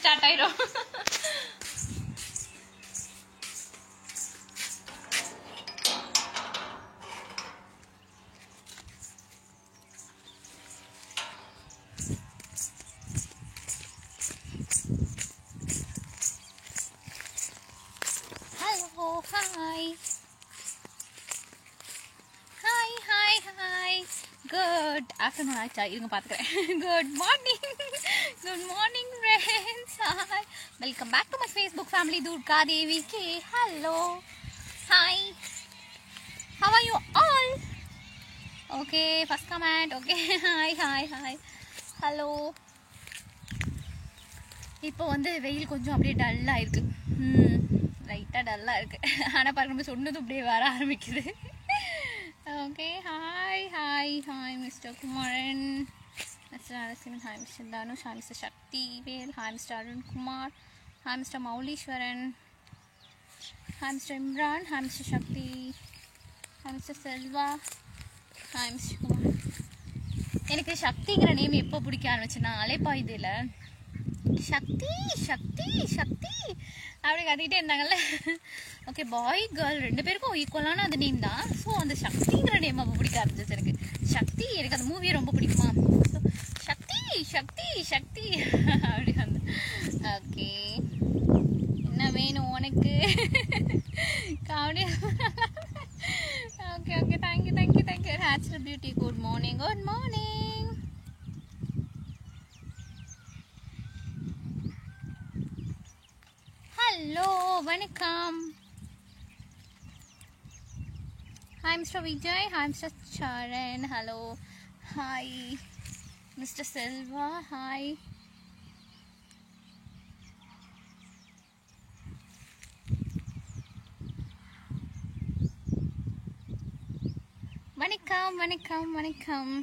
Start ஆயிடும். Hello hi hi hi hi good afternoon ஆச்சா இருங்க பார்த்துக்கிறேன். Good morning friends. Hi welcome back to my Facebook family Durga Devi K. Hello hi how are you all? Okay first comment. Okay hi hi hi hello. இப்போ வந்து வெயில் கொஞ்சம் அப்படியே டல்லாக இருக்குது. லைட்டாக டல்லாக இருக்குது. ஆனால் பாருங்க நம்ம சொன்னது அப்படியே வர ஆரம்பிக்குது. Okay hi hi hi mister Kumaran, mister Narasimhan, hi mister Dhanush, hi mister Sakthi Vel, hi mister Arun Kumar, hi mister Mouleeswaran, hi mister Imran, hi mister Sakthi, hi mister Selva, hi mister Kumar. எனக்கு சக்திங்கிற நேம் எப்போ பிடிக்க ஆரம்பிச்சுன்னா அலைப்பாயுதில் சக்தி சக்தி சக்தி அப்படி கத்திக்கிட்டே இருந்தாங்கல்ல. ஓகே பாய் கேர்ள் ரெண்டு பேருக்கும் ஈக்குவலான அந்த நேம் தான். ஸோ அந்த சக்திங்கிற நேம் அப்போ பிடிக்க ஆரம்பிச்சிச்சு எனக்கு. சக்தி எனக்கு அந்த மூவியை ரொம்ப பிடிக்குமா. ஸோ சக்தி சக்தி சக்தி அப்படி வந்து. ஓகே என்ன வேணும் உனக்கு comedy. Okay okay thank you thank you thank you. Natural beauty good morning good morning. Hello, welcome. Hi, Mr. Vijay. Hi, Mr. Charan. Hello. Hi, Mr. Silva. Hi. Welcome, welcome, welcome.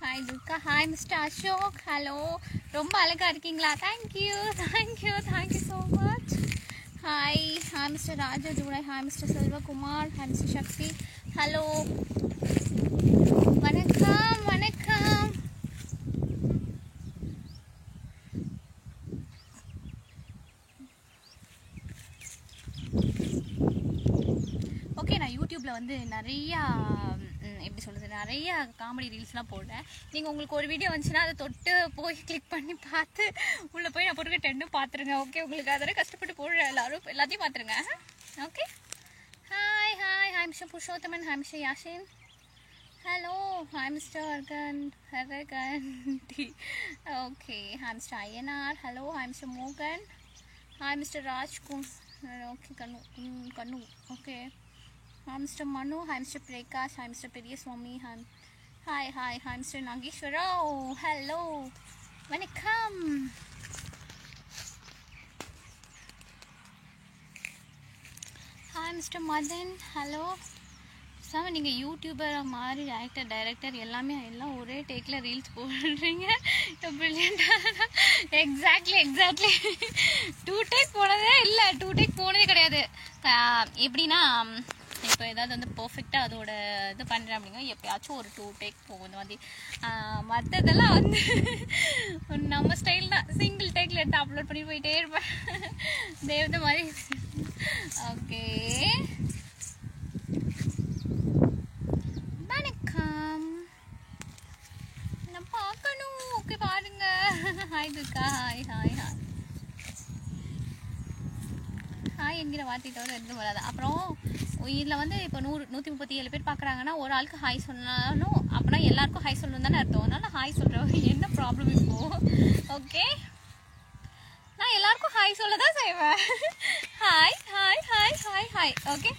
Hi Durga. Hi mister Ashok. Hello ரொம்ப அழகா இருக்கீங்களா? Thank you thank you thank you so much. Hi hi mister Raja ஜூடாய். Hi mister Selvakumar. Hi mister Sakthi. Hello வணக்கம் வணக்கம். Okay நான் யூடியூப்பில் வந்து நிறையா எப்படி சொல்கிறது நிறைய காமெடி ரீல்ஸ்லாம் போடுறேன். நீங்கள் உங்களுக்கு ஒரு வீடியோ வந்துச்சுன்னா அதை தொட்டு போய் கிளிக் பண்ணி பார்த்து உள்ளே போய் நான் போட்டுக்க டென்னும் பார்த்துருங்க. ஓகே உங்களுக்கு அதெல்லாம் கஷ்டப்பட்டு போடுற எல்லாத்தையும் பார்த்துருங்க. Okay hi hi hi mister Purushothaman. Hi mister Yashin. Hello hi mister ஹர்கன். Okay hi mister Ayyanar. Hello hi mister மோகன். Hi mister Rajkumar. ஓகே கண்ணு okay. Hi Mr. Manu, hi Mr. Prakash, hi Mr. Periyaswamy, hi Mr. Nageshwara. Oh, hello, welcome. Hi Mr. Madan, hello. Sir நீங்கள் YouTuber மாதிரி actor director எல்லாம் ஒரே tackle reels போடுறீங்க. ப்ரில்லியண்டாக. Exactly 2 take போனதே இல்லை. 2 take போனதே கிடையாது. எப்படின்னா இப்போ ஏதாவது வந்து பர்ஃபெக்டாக அதோட இது பண்ணுறேன் அப்படிங்க எப்பயாச்சும் ஒரு 2 டேக் போகும் இந்த மாதிரி. மற்றதெல்லாம் வந்து நம்ம ஸ்டைல் தான். சிங்கிள் டேக்கில் எடுத்து அப்லோட் பண்ணி போயிட்டே இருப்பேன் தேவதை மாதிரி. ஓகே வணக்கம். நான் பார்க்கணும். ஓகே பாருங்க. Hi Durga. Hi hi hi hi என்கிற வார்த்தை தவிர எதுவும் வராது. அப்புறம் இதில் வந்து இப்போ 137 பேர் பார்க்குறாங்கன்னா ஒரு ஆளுக்கு ஹாய் சொன்னாலும் அப்படின்னா எல்லாருக்கும் ஹாய் சொல்லணும் தானே அர்த்தம். அதனால ஹாய் சொல்கிறவங்க என்ன ப்ராப்ளம் இப்போ? ஓகே நான் எல்லாருக்கும் ஹாய் சொல்ல தான் செய்வேன். Hi hi hi hi hi. Okay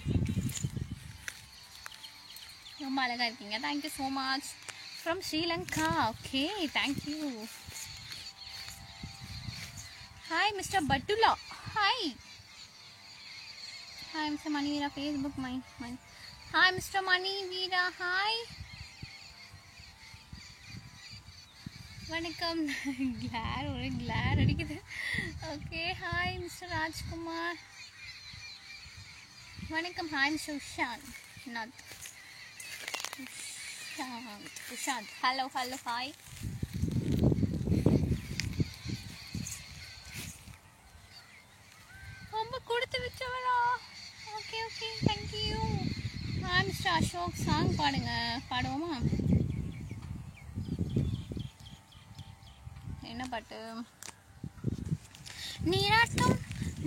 ரொம்ப அழகாக இருக்கீங்க. Thank you so much from Sri Lanka. Okay thank you. Hi mister பட்டுலா. Hi Hi Mr. Mani Veera Facebook my. Hi Mr. Mani Veera. Hi. வணக்கம். கிளார் அடிக்குது. Okay hi mister Rajkumar. வணக்கம். Hi mister Ushan. Not Prashant. Hello, hi. ரொம்ப கொடுத்து வச்சவளா. Okay, thank you. Mr. Ashok song பாடுங்க. பாடுவோமா? என்ன பாட்டு? நீராட்டும்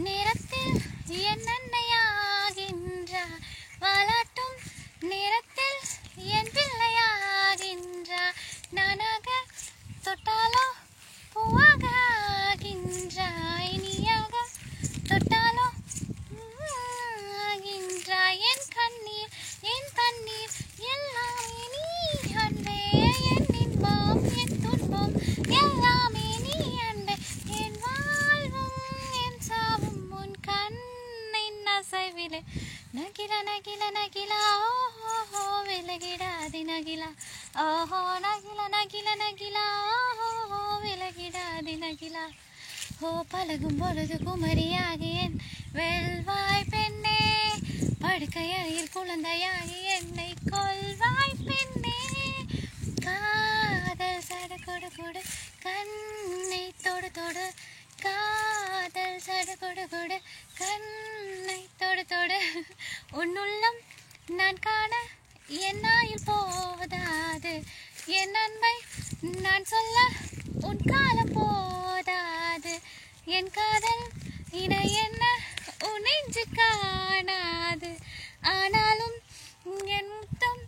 நேரத்தில் என்னென்னையாகின்றார், வாலாட்டும் நேரத்தில் என் பிள்ளையாகின்றார், நானாக தொட்டாலோ பூவாக ஆகின்றாய், நீயாக தொட்டாலோ ஆகின்றாய், என் கண்ணீர் என் தண்ணீர் எல்லாமே நீ அன்பே, என் இன்பம் என் துன்பம் எல்லாமே நீ அன்பே, என் வாழ்வும் என் சாவும் உன் கண்ணின் அசைவிலே, நகிலா நகிலா நகிலா ஓஹோ விலகிடாதே நகிலா, ஓஹோ நகிலா நகிலா நகிலா ஓஹோ விலகிடாதே நகிலா, ஓ பழகும் பொழுது குமரியாகி என் வெல்வாய் பெண்ணே, படுக்கையில் குழந்தையாகி என்னை கொல்வாய் பெண்ணே, காதல் சட கொடு கொடு கண்ணை தொடு தொடு, காதல் சட கொடு கொடு கண்ணை தொடு தொடு, உன்னுள்ளம் நான் காண என் ஆயுள் போதாது, என் அன்பை நான் சொல்ல உன் காலம் போதாது, என் காதல் இணை என்ன உன் நெஞ்சு காணாது, ஆனாலும் என் முத்தம்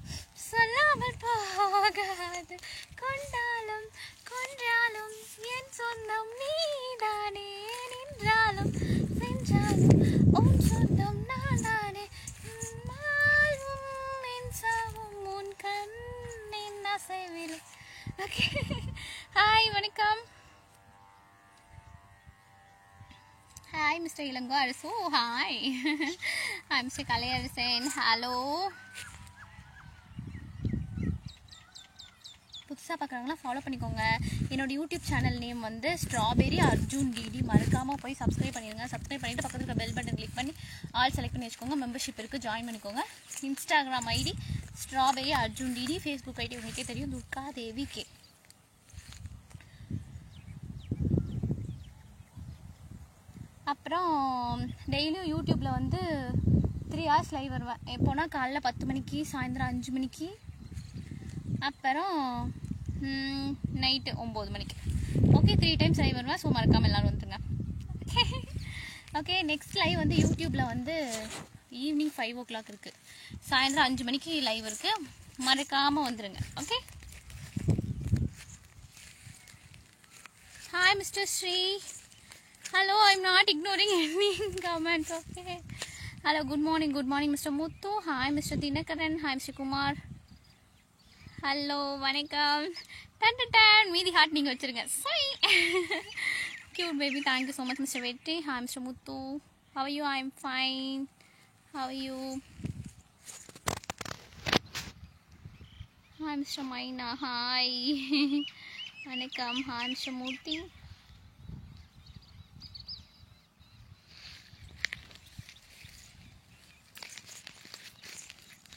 சொல்லாமல் போகாது, கொண்டாலும் கொன்றாலும் என் சொந்தம் நீதானே, நின்றாலும் சென்றாலும் உன் சொந்தம் நானே, வாழ்வும் என் சாவும் உன் கண்ணின் அசைவிலே. ஓகே, ஹாய் வணக்கம். Hi mister Elango Arasu. Hi hi mister Kalaiyarasan. Hello. புதுசாக பார்க்குறவங்களாம் ஃபாலோ பண்ணிக்கோங்க. என்னோட யூடியூப் சேனல் நேம் வந்து ஸ்ட்ராபெரி அர்ஜுன் டிடி. மறக்காமல் போய் சப்ஸ்கிரைப் பண்ணிடுங்க. சப்ஸ்கிரைப் பண்ணிவிட்டு பக்கத்தில் இருக்கிற பெல் பட்டன் கிளிக் பண்ணி ஆல் செலக்ட் பண்ணி வச்சுக்கோங்க. மெம்பர்ஷிப் இருக்குது, ஜாயின் பண்ணிக்கோங்க. Instagram ID strawberry Arjun DD. Facebook ID உங்களுக்கே தெரியும், துர்கா தேவி கே. அப்புறம் டெய்லியும் யூடியூப்பில் வந்து 3 hours லைவ் வருவேன். எப்போனா காலைல 10 மணிக்கு, சாயந்தரம் 5 மணிக்கு, அப்புறம் நைட்டு 9 மணிக்கு. ஓகே, 3 times லைவ் வருவேன். ஸோ மறக்காமல் எல்லோரும் வந்துருங்க. ஓகே, நெக்ஸ்ட் லைவ் வந்து யூடியூப்பில் வந்து ஈவினிங் 5 o'clock இருக்குது. சாயந்தரம் 5 மணிக்கு லைவ் இருக்குது. மறக்காமல் வந்துடுங்க. Okay, hi mister Shri. Hello, I'm not ignoring any comments. Okay. Hello, good morning, Mr. Muthu. Hi, Mr. Dinakaran. Hi, Mr. Kumar. Hello, vanakkam. Tan. Meedi heart ninga vechirunga. Sorry. Cute baby. Thank you so much, Mr. Vetti. Hi, Mr. Muthu. How are you? I'm fine. How are you? Hi, Mr. Maina. Hi. Vanakkam. Hi, Mr. Murthy.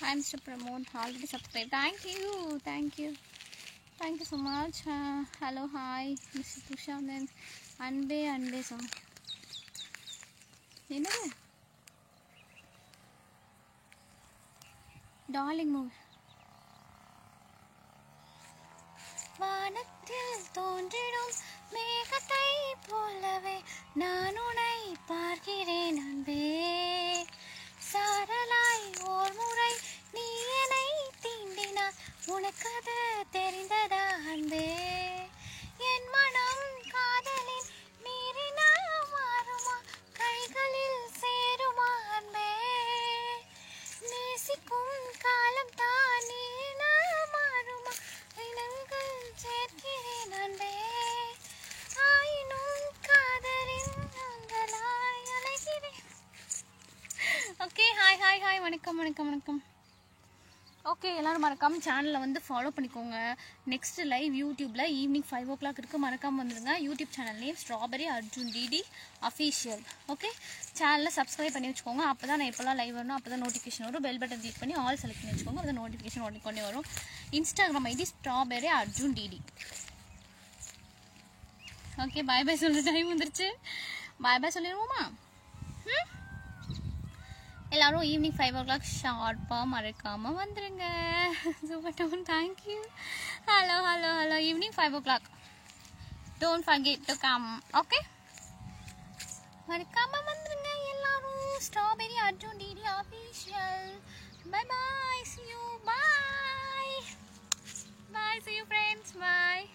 Hi, Mr. Pramod. Already subscribed. Thank you so much. Hello, hi, Mr. Tushaman. Anbe song. என்னது? Darling movie. வானத்தில் தோன்றிடும் மேகத்தை போலவே நான் உன்னை பார்க்கிறேன் அன்பே, சாரலாய் ஓர் முறை நீ என்னை தீண்டினார், உனக்கு அது தெரிந்ததா அன்பே, என் மனம் காதலின் நீரினால் மாறுமா, கைகளில் சேருமா அன்பே, நேசிக்கும் காலம் தான் நீன மாறுமா, இனங்கள் சேர்க்கிறேன் அன்பே, ஆயினும் காதலின் அங்கலாய் அலைகிறேன். ஓகே, ஹாய் வணக்கம். ஓகே, எல்லோரும் மறக்காமல் சேனலில் வந்து ஃபாலோ பண்ணிக்கோங்க. நெக்ஸ்ட் லைவ் யூடியூப்பில் ஈவினிங் 5 o'clock இருக்குது. மறக்காமல் வந்துடுங்க. YouTube channel name strawberry Arjun DD official. Okay, சேனலில் சப்ஸ்கிரைப் பண்ணி வச்சுக்கோங்க. அப்போ தான் நான் எப்போல்லாம் லைவ் வரணும் அப்போ தான் நோட்டிஃபிகேஷன் வரும். பெல் பட்டன் கிளிக் பண்ணி ஆல் செலக்ட் பண்ணி வச்சுக்கோங்க. அப்போ தான் நோட்டிஃபிகேஷன் உடனே வரும். Instagram ID strawberry Arjun DD. Okay, bye bye சொல்கிற டைம் வந்துருச்சு. பாய் பாய் சொல்லிடுவோமா? எல்லாரும் ஈவினிங் 5 o'clock ஷார்ப்பாக மறக்காமல் வந்துடுங்க. Super down, thank you. Hello hello hello, evening 5 o'clock don't forget to come. Okay, மறக்காமல் வந்துடுங்க எல்லாரும். Strawberry Arjun DD official. Bye bye, see you, bye bye, see you friends, bye.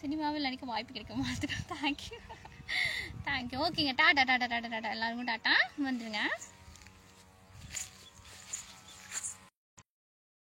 சினிமாவில் நடிக்க வாய்ப்பு கிடைக்க மாட்டேங்குது. Thank you thank you. ஓகேங்க, டாட்டா டாட்டா டாட்டா டாட்டா. எல்லாருக்கும் டாட்டா வந்துடுங்க.